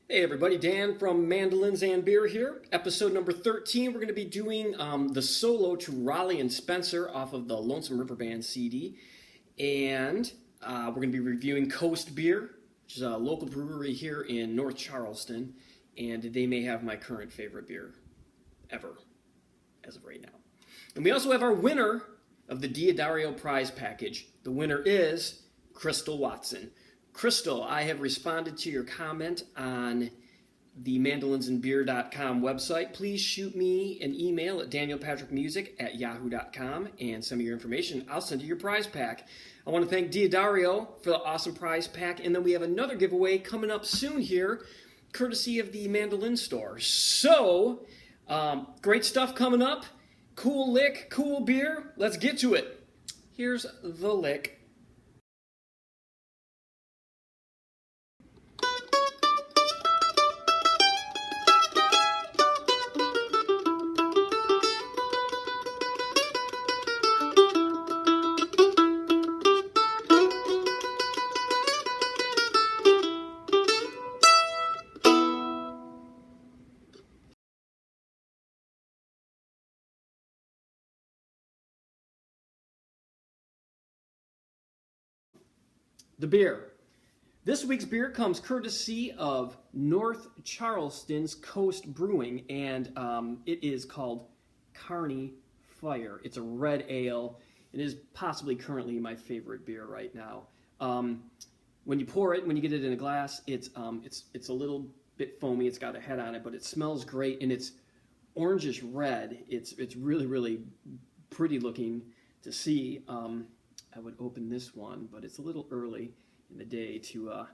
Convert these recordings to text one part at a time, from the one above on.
Hey everybody, Dan from Mandolins and Beer here. Episode number 13. We're going to be doing the solo to Raleigh and Spencer off of the Lonesome River Band CD. And we're going to be reviewing Coast Beer, which is a local brewery here in North Charleston. And they may have my current favorite beer ever, as of right now. And we also have our winner of the Diodario prize package. The winner is Crystal Watson. Crystal, I have responded to your comment on the mandolinsandbeer.com website. Please shoot me an email at danielpatrickmusic@yahoo.com and send me your information. I'll send you your prize pack. I want to thank Diodario for the awesome prize pack, and then we have another giveaway coming up soon here, courtesy of the Mandolin store. So, great stuff coming up. Cool lick, cool beer. Let's get to it. Here's the lick. The beer. This week's beer comes courtesy of North Charleston's Coast Brewing, and it is called Carnie Fire. It's a red ale. It is possibly currently my favorite beer right now. When you pour it, when you get it in a glass, it's a little bit foamy. It's got a head on it, but it smells great, and it's orangish red. It's really, really pretty looking to see. I would open this one, but it's a little early in the day to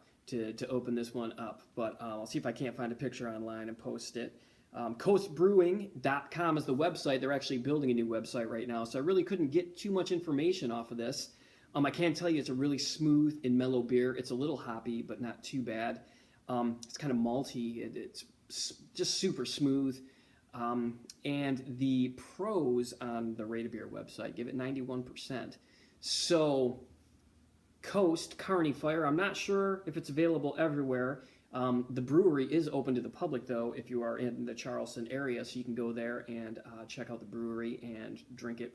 open this one up. But I'll see if I can't find a picture online and post it. Coastbrewing.com is the website. They're actually building a new website right now, so I really couldn't get too much information off of this. I can tell you it's a really smooth and mellow beer. It's a little hoppy, but not too bad. It's kind of malty. It's just super smooth. And the pros on the Rate a Beer website give it 91%. So, Coast Carnie Fire, I'm not sure if it's available everywhere. The brewery is open to the public, though, if you are in the Charleston area, so you can go there and check out the brewery and drink it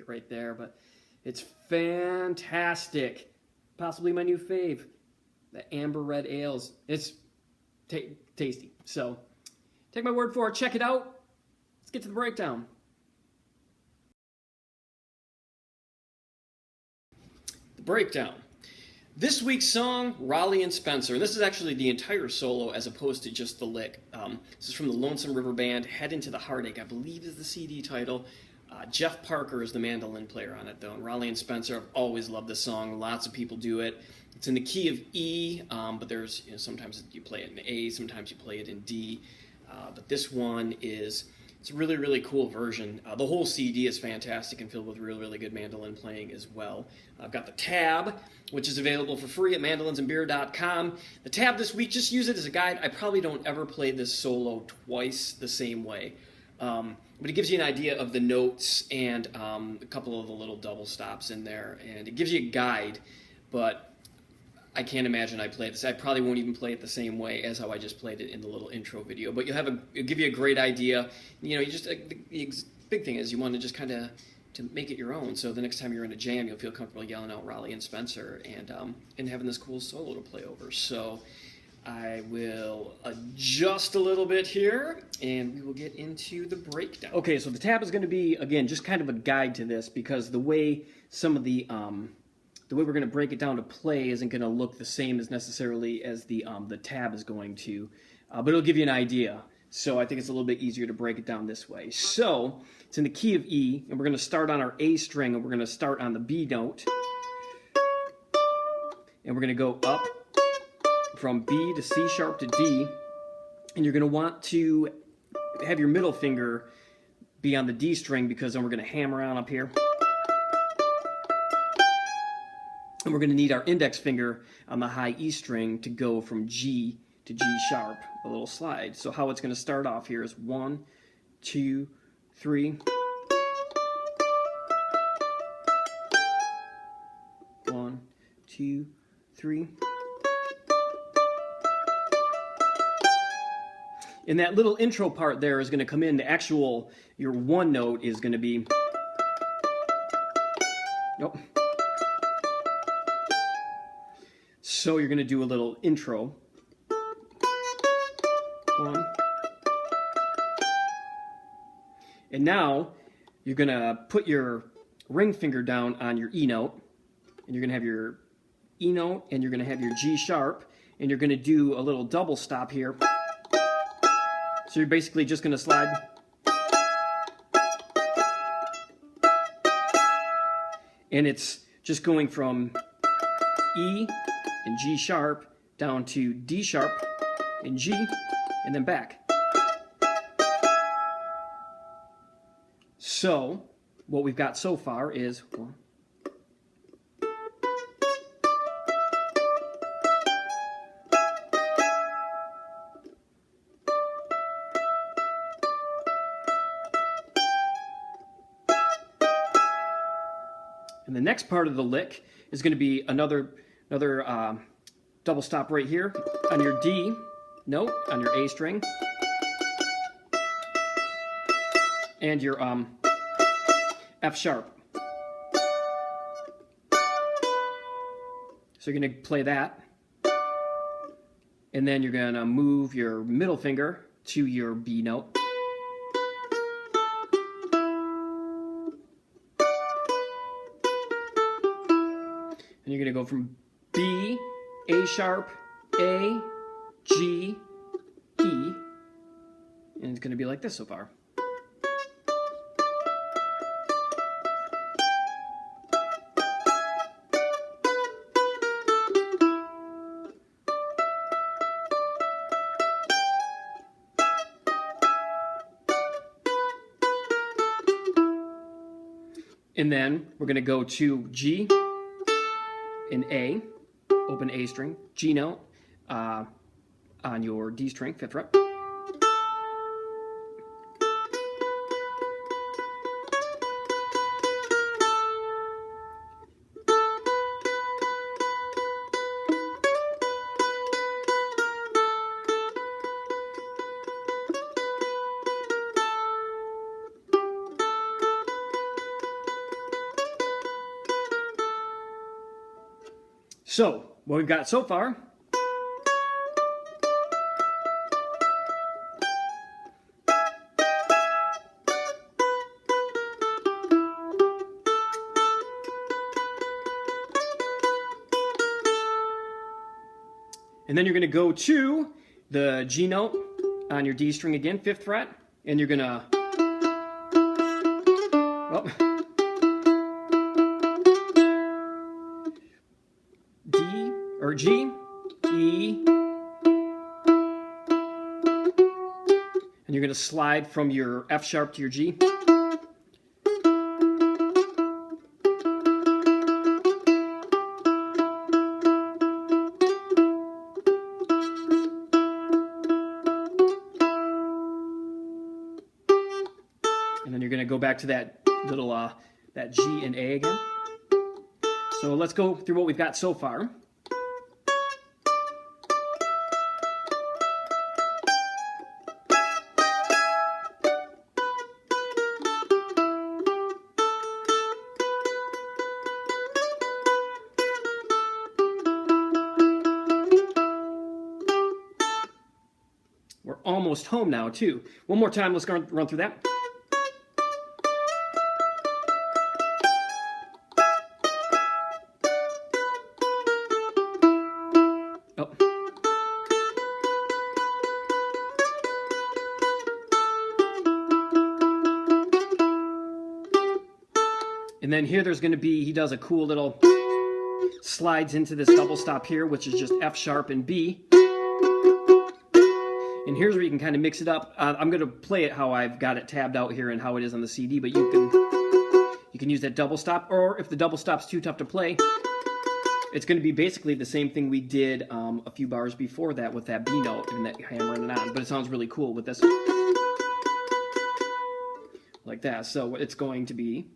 right there. But it's fantastic. Possibly my new fave, the Amber Red Ales. It's tasty. So, take my word for it. Check it out. Let's get to the breakdown. Breakdown. This week's song, Raleigh and Spencer, and this is actually the entire solo as opposed to just the lick. This is from the Lonesome River Band, Head into the Heartache, I believe is the CD title. Jeff Parker is the mandolin player on it, though, and Raleigh and Spencer, I've always loved this song. Lots of people do it. It's in the key of E, but there's, sometimes you play it in A, sometimes you play it in D, but this one is... It's a really, really cool version. The whole CD is fantastic and filled with really, really good mandolin playing as well. I've got the tab, which is available for free at mandolinsandbeer.com. The tab this week, just use it as a guide. I probably don't ever play this solo twice the same way. But it gives you an idea of the notes and a couple of the little double stops in there. And it gives you a guide, but I can't imagine I play this. I probably won't even play it the same way as how I just played it in the little intro video. But it'll give you a great idea. The big thing is you want to just kind of to make it your own. So the next time you're in a jam, you'll feel comfortable yelling out Raleigh and Spencer and having this cool solo to play over. So I will adjust a little bit here, and we will get into the breakdown. Okay, so the tab is going to be, again, just kind of a guide to this, because the way some of the way we're going to break it down to play isn't going to look the same as necessarily as the tab is going to, but it'll give you an idea. So I think it's a little bit easier to break it down this way. So it's in the key of E, and we're going to start on our A string, and we're going to start on the B note, and we're going to go up from B to C sharp to D, and you're going to want to have your middle finger be on the D string, because then we're going to hammer on up here. And we're going to need our index finger on the high E string to go from G to G sharp, a little slide. So how it's going to start off here is 1, 2, 3. 1, 2, 3. And that little intro part there is going to come in. The actual, your one note is going to be... Nope. So you're going to do a little intro. 1. And now you're going to put your ring finger down on your E note. And you're going to have your E note and you're going to have your G sharp. And you're going to do a little double stop here. So you're basically just going to slide. And it's just going from E and G sharp down to D sharp and G and then back. So what we've got so far is 1. And the next part of the lick is going to be another double stop right here on your D note, on your A string, and your F sharp. So you're going to play that, and then you're going to move your middle finger to your B note. And you're going to go from B, A sharp, A, G, E, and it's going to be like this so far. And then we're going to go to G and A, open A string, G note on your D string, 5th fret. So, what we've got so far and then you're going to go to the G note on your D string again, 5th fret, and you're going to or G, E, and you're going to slide from your F sharp to your G. And then you're going to go back to that little that G and A again. So let's go through what we've got so far. We're almost home now, too. One more time, let's go run through that. Oh. And then here there's going to be, he does a cool little, slides into this double stop here, which is just F sharp and B. And here's where you can kind of mix it up. I'm going to play it how I've got it tabbed out here and how it is on the CD, but you can use that double stop, or if the double stop's too tough to play, it's going to be basically the same thing we did a few bars before that with that B note and that hammering it on, but it sounds really cool with this. Like that. So it's going to be...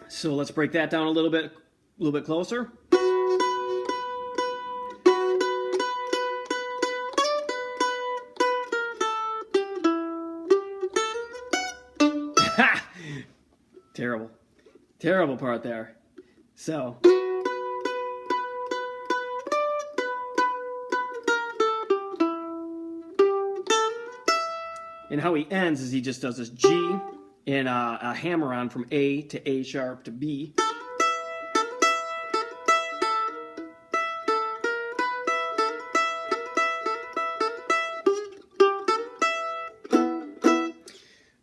So let's break that down a little bit A little bit closer. Ha! Terrible. Terrible part there. So. And how he ends is he just does this G and a hammer on from A to A sharp to B.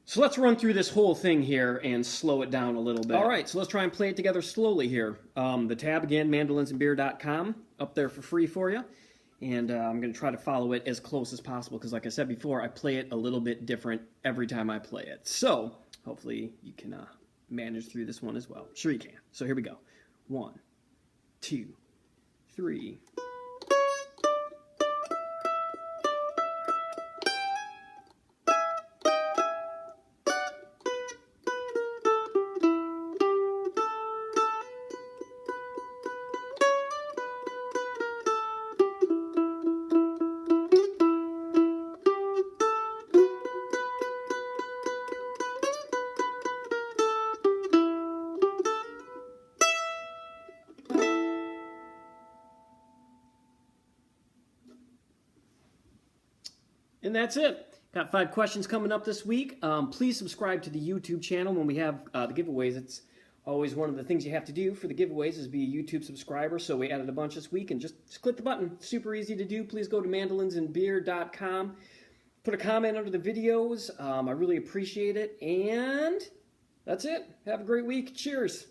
So let's run through this whole thing here and slow it down a little bit. All right, so let's try and play it together slowly here. The tab, again, mandolinsandbeer.com, up there for free for you. And I'm going to try to follow it as close as possible because, like I said before, I play it a little bit different every time I play it. So hopefully you can manage through this one as well. Sure you can. So here we go. 1, 2, 3. And that's it. Got 5 questions coming up this week. Please subscribe to the YouTube channel when we have the giveaways. It's always one of the things you have to do for the giveaways is be a YouTube subscriber. So we added a bunch this week, and just click the button. Super easy to do. Please go to mandolinsandbeer.com. Put a comment under the videos. I really appreciate it. And that's it. Have a great week. Cheers.